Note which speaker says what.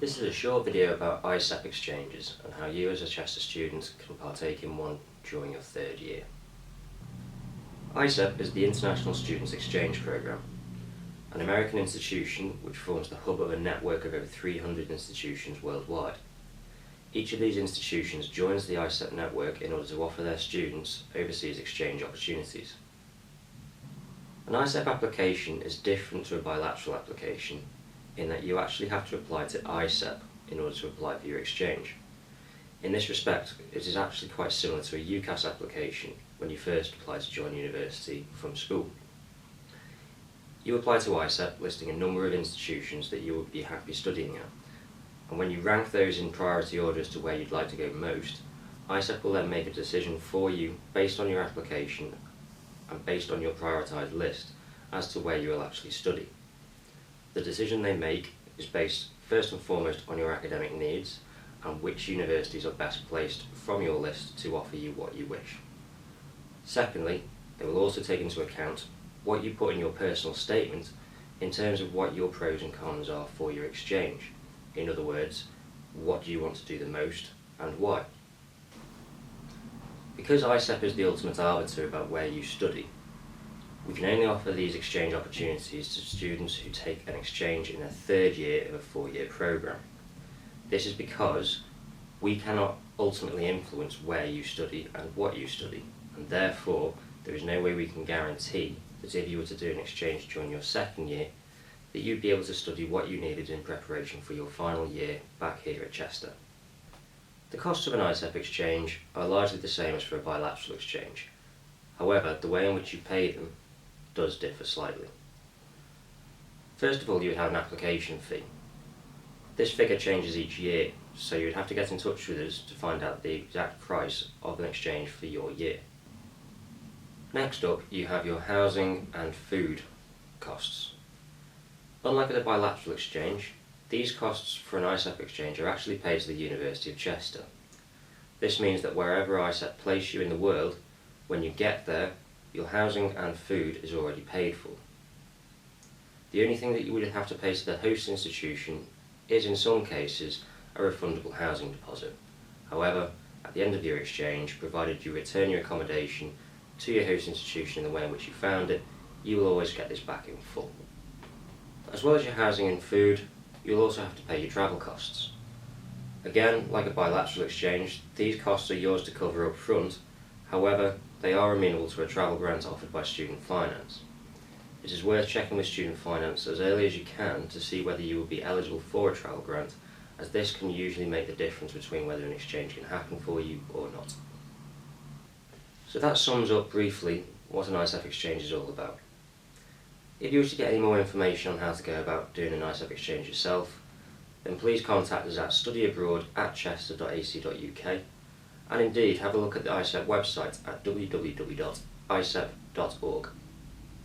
Speaker 1: This is a short video about ISEP exchanges and how you as a Chester student can partake in one during your third year. ISEP is the International Students Exchange Programme, an American institution which forms the hub of a network of over 300 institutions worldwide. Each of these institutions joins the ISEP network in order to offer their students overseas exchange opportunities. An ISEP application is different to a bilateral application in that you actually have to apply to ISEP in order to apply for your exchange. In this respect, it is actually quite similar to a UCAS application when you first apply to join university from school. You apply to ISEP listing a number of institutions that you would be happy studying at, and when you rank those in priority order as to where you'd like to go most, ISEP will then make a decision for you based on your application and based on your prioritised list as to where you will actually study. The decision they make is based first and foremost on your academic needs and which universities are best placed from your list to offer you what you wish. Secondly, they will also take into account what you put in your personal statement in terms of what your pros and cons are for your exchange. In other words, what do you want to do the most and why? Because ISEP is the ultimate arbiter about where you study, we can only offer these exchange opportunities to students who take an exchange in their third year of a 4-year programme. This is because we cannot ultimately influence where you study and what you study, and therefore there is no way we can guarantee that if you were to do an exchange during your second year, that you'd be able to study what you needed in preparation for your final year back here at Chester. The costs of an ISEP exchange are largely the same as for a bilateral exchange. However, the way in which you pay them does differ slightly. First of all, you would have an application fee. This figure changes each year, so you would have to get in touch with us to find out the exact price of an exchange for your year. Next up, you have your housing and food costs. Unlike a bilateral exchange, these costs for an ISEP exchange are actually paid to the University of Chester. This means that wherever ISEP place you in the world, when you get there, your housing and food is already paid for. The only thing that you would have to pay to the host institution is, in some cases, a refundable housing deposit. However, at the end of your exchange, provided you return your accommodation to your host institution in the way in which you found it, you will always get this back in full. As well as your housing and food, you'll also have to pay your travel costs. Again, like a bilateral exchange, these costs are yours to cover up front. However, they are amenable to a travel grant offered by Student Finance. It is worth checking with Student Finance as early as you can to see whether you will be eligible for a travel grant, as this can usually make the difference between whether an exchange can happen for you or not. So that sums up briefly what an ISEP exchange is all about. If you wish to get any more information on how to go about doing an ISEP exchange yourself, then please contact us at studyabroad@chester.ac.uk, and indeed have a look at the ISEP website at www.isep.org.